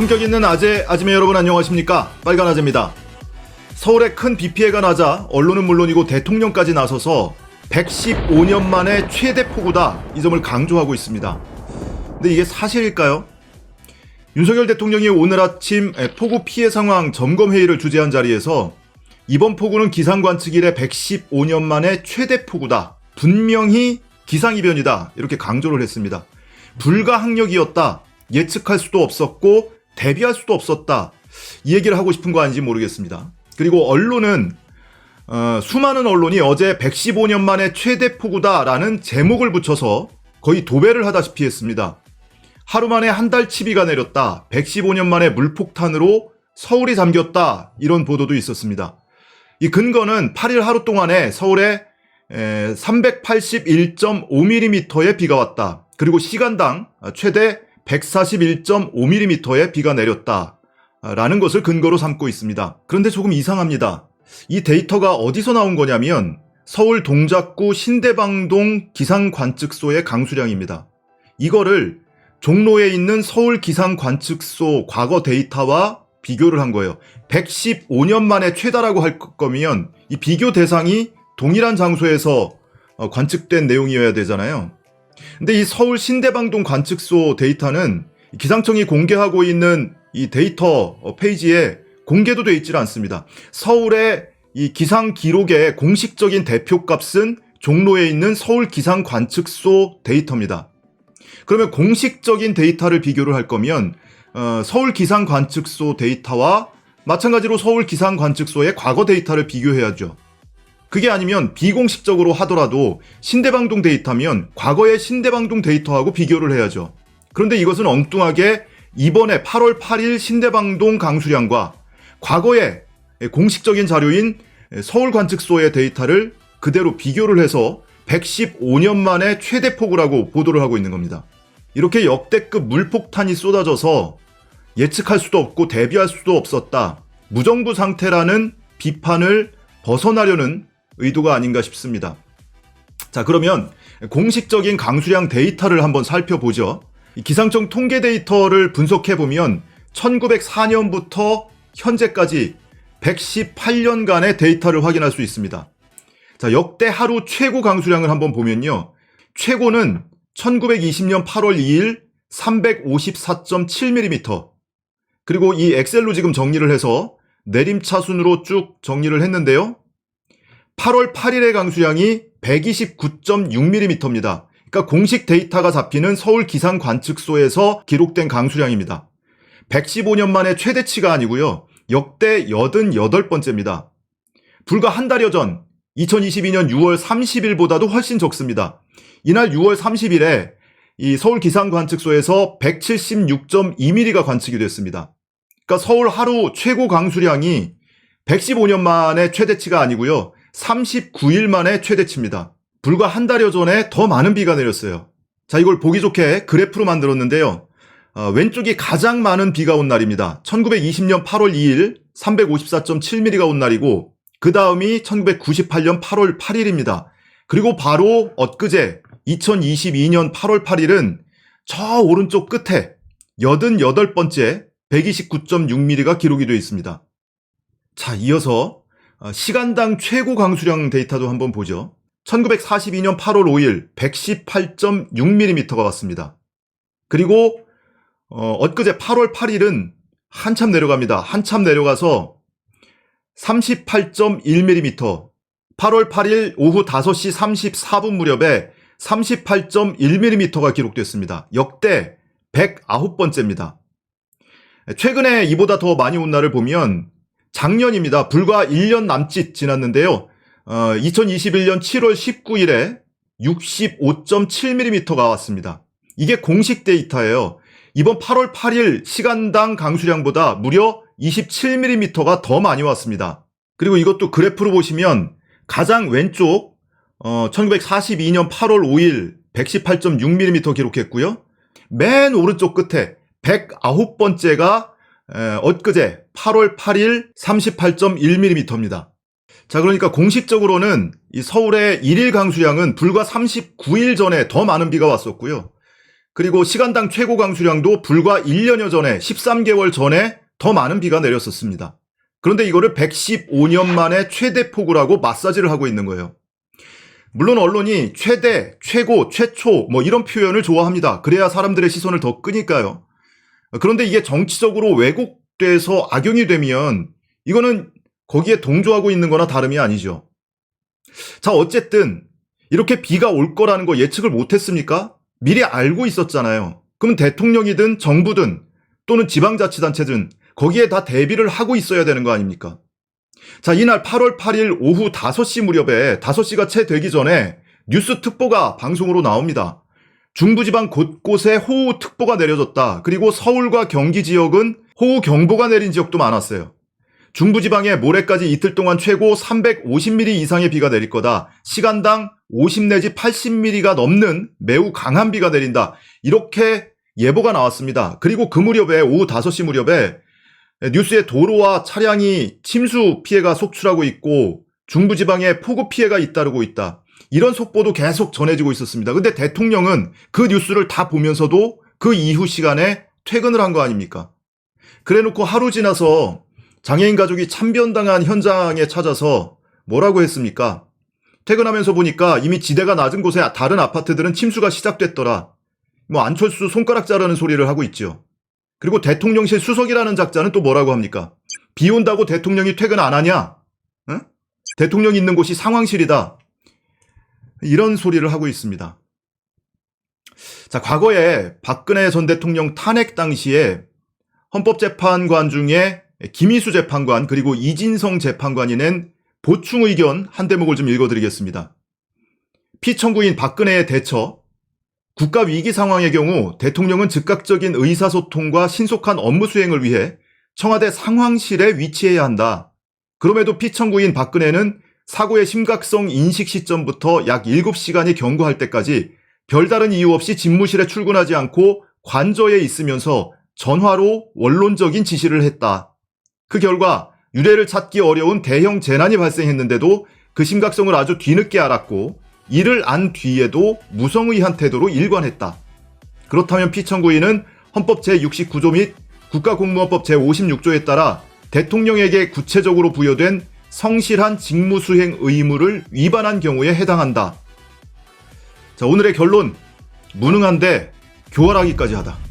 품격 있는 아재, 아지매 여러분 안녕하십니까? 빨간 아재입니다. 서울에 큰 비 피해가 나자 언론은 물론이고 대통령까지 나서서 115년 만에 최대 폭우다, 이 점을 강조하고 있습니다. 근데 이게 사실일까요? 윤석열 대통령이 오늘 아침 폭우 피해 상황 점검회의를 주재한 자리에서 이번 폭우는 기상관측 이래 115년 만에 최대 폭우다, 분명히 기상이변이다, 이렇게 강조를 했습니다. 불가항력이었다, 예측할 수도 없었고 대비할 수도 없었다, 이 얘기를 하고 싶은 거 아닌지 모르겠습니다. 그리고 언론은 수많은 언론이 어제 115년 만에 최대 폭우다라는 제목을 붙여서 거의 도배를 하다시피 했습니다. 하루 만에 한 달치비가 내렸다, 115년 만에 물폭탄으로 서울이 잠겼다, 이런 보도도 있었습니다. 이 근거는 8일 하루 동안에 서울에 381.5mm의 비가 왔다, 그리고 시간당 최대 141.5mm의 비가 내렸다 라는 것을 근거로 삼고 있습니다. 그런데 조금 이상합니다. 이 데이터가 어디서 나온 거냐면 서울 동작구 신대방동 기상관측소의 강수량입니다. 이거를 종로에 있는 서울 기상관측소 과거 데이터와 비교를 한 거예요. 115년 만에 최다라고 할 거면 이 비교 대상이 동일한 장소에서 관측된 내용이어야 되잖아요. 근데 이 서울 신대방동 관측소 데이터는 기상청이 공개하고 있는 이 데이터 페이지에 공개도 되어 있질 않습니다. 서울의 이 기상 기록의 공식적인 대표값은 종로에 있는 서울 기상관측소 데이터입니다. 그러면 공식적인 데이터를 비교를 할 거면 서울 기상관측소 데이터와 마찬가지로 서울 기상관측소의 과거 데이터를 비교해야죠. 그게 아니면 비공식적으로 하더라도 신대방동 데이터면 과거의 신대방동 데이터하고 비교를 해야죠. 그런데 이것은 엉뚱하게 이번에 8월 8일 신대방동 강수량과 과거의 공식적인 자료인 서울관측소의 데이터를 그대로 비교를 해서 115년 만에 최대 폭우라고 보도를 하고 있는 겁니다. 이렇게 역대급 물폭탄이 쏟아져서 예측할 수도 없고 대비할 수도 없었다, 무정부 상태라는 비판을 벗어나려는 의도가 아닌가 싶습니다. 자, 그러면 공식적인 강수량 데이터를 한번 살펴보죠. 기상청 통계 데이터를 분석해보면 1904년부터 현재까지 118년간의 데이터를 확인할 수 있습니다. 자, 역대 하루 최고 강수량을 한번 보면요, 최고는 1920년 8월 2일 354.7mm, 그리고 이 엑셀로 지금 정리를 해서 내림차순으로 쭉 정리를 했는데요, 8월 8일의 강수량이 129.6mm입니다. 그러니까 공식 데이터가 잡히는 서울 기상관측소에서 기록된 강수량입니다. 115년 만에 최대치가 아니고요, 역대 88번째입니다. 불과 한 달여 전 2022년 6월 30일보다도 훨씬 적습니다. 이날 6월 30일에 이 서울 기상관측소에서 176.2mm가 관측이 됐습니다. 그러니까 서울 하루 최고 강수량이 115년 만에 최대치가 아니고요, 39일 만에 최대치입니다. 불과 한 달여 전에 더 많은 비가 내렸어요. 자, 이걸 보기 좋게 그래프로 만들었는데요, 왼쪽이 가장 많은 비가 온 날입니다. 1920년 8월 2일 354.7mm가 온 날이고, 그 다음이 1998년 8월 8일입니다. 그리고 바로 엊그제 2022년 8월 8일은 저 오른쪽 끝에 88번째 129.6mm가 기록이 되어 있습니다. 자, 이어서 시간당 최고 강수량 데이터도 한번 보죠. 1942년 8월 5일 118.6mm가 왔습니다. 그리고 엊그제 8월 8일은 한참 내려갑니다. 한참 내려가서 38.1mm, 8월 8일 오후 5시 34분 무렵에 38.1mm가 기록됐습니다. 역대 109번째입니다. 최근에 이보다 더 많이 온 날을 보면 작년입니다. 불과 1년 남짓 지났는데요, 2021년 7월 19일에 65.7mm가 왔습니다. 이게 공식 데이터예요. 이번 8월 8일 시간당 강수량보다 무려 27mm가 더 많이 왔습니다. 그리고 이것도 그래프로 보시면 가장 왼쪽 1942년 8월 5일 118.6mm 기록했고요, 맨 오른쪽 끝에 109번째가 엊그제 8월 8일 38.1mm입니다. 자, 그러니까 공식적으로는 이 서울의 일일 강수량은 불과 39일 전에 더 많은 비가 왔었고요, 그리고 시간당 최고 강수량도 불과 1년여 전에 13개월 전에 더 많은 비가 내렸었습니다. 그런데 이거를 115년 만에 최대 폭우라고 마사지를 하고 있는 거예요. 물론 언론이 최대, 최고, 최초 뭐 이런 표현을 좋아합니다. 그래야 사람들의 시선을 더 끄니까요. 그런데 이게 정치적으로 왜곡돼서 악용이 되면 이거는 거기에 동조하고 있는 거나 다름이 아니죠. 자, 어쨌든 이렇게 비가 올 거라는 거 예측을 못했습니까? 미리 알고 있었잖아요. 그럼 대통령이든 정부든 또는 지방자치단체든 거기에 다 대비를 하고 있어야 되는 거 아닙니까? 자, 이날 8월 8일 오후 5시 무렵에 5시가 채 되기 전에 뉴스 특보가 방송으로 나옵니다. 중부지방 곳곳에 호우특보가 내려졌다. 그리고 서울과 경기 지역은 호우경보가 내린 지역도 많았어요. 중부지방에 모레까지 이틀 동안 최고 350mm 이상의 비가 내릴 거다. 시간당 50 내지 80mm가 넘는 매우 강한 비가 내린다. 이렇게 예보가 나왔습니다. 그리고 그 무렵에 오후 5시 무렵에 뉴스에 도로와 차량이 침수 피해가 속출하고 있고 중부지방에 폭우 피해가 잇따르고 있다. 이런 속보도 계속 전해지고 있었습니다. 근데 대통령은 그 뉴스를 다 보면서도 그 이후 시간에 퇴근을 한 거 아닙니까? 그래놓고 하루 지나서 장애인 가족이 참변당한 현장에 찾아서 뭐라고 했습니까? 퇴근하면서 보니까 이미 지대가 낮은 곳에 다른 아파트들은 침수가 시작됐더라. 뭐 안철수 손가락 자르는 소리를 하고 있죠. 그리고 대통령실 수석이라는 작자는 또 뭐라고 합니까? 비 온다고 대통령이 퇴근 안 하냐? 응? 대통령이 있는 곳이 상황실이다. 이런 소리를 하고 있습니다. 자, 과거에 박근혜 전 대통령 탄핵 당시에 헌법재판관 중에 김희수 재판관 그리고 이진성 재판관이 낸 보충 의견 한 대목을 좀 읽어드리겠습니다. 피청구인 박근혜의 대처. 국가 위기 상황의 경우 대통령은 즉각적인 의사소통과 신속한 업무 수행을 위해 청와대 상황실에 위치해야 한다. 그럼에도 피청구인 박근혜는 사고의 심각성 인식 시점부터 약 7시간이 경과할 때까지 별다른 이유 없이 집무실에 출근하지 않고 관저에 있으면서 전화로 원론적인 지시를 했다. 그 결과 유례를 찾기 어려운 대형 재난이 발생했는데도 그 심각성을 아주 뒤늦게 알았고 이를 안 뒤에도 무성의한 태도로 일관했다. 그렇다면 피청구인은 헌법 제69조 및 국가공무원법 제56조에 따라 대통령에게 구체적으로 부여된 성실한 직무수행 의무를 위반한 경우에 해당한다. 자, 오늘의 결론, 무능한데 교활하기까지 하다.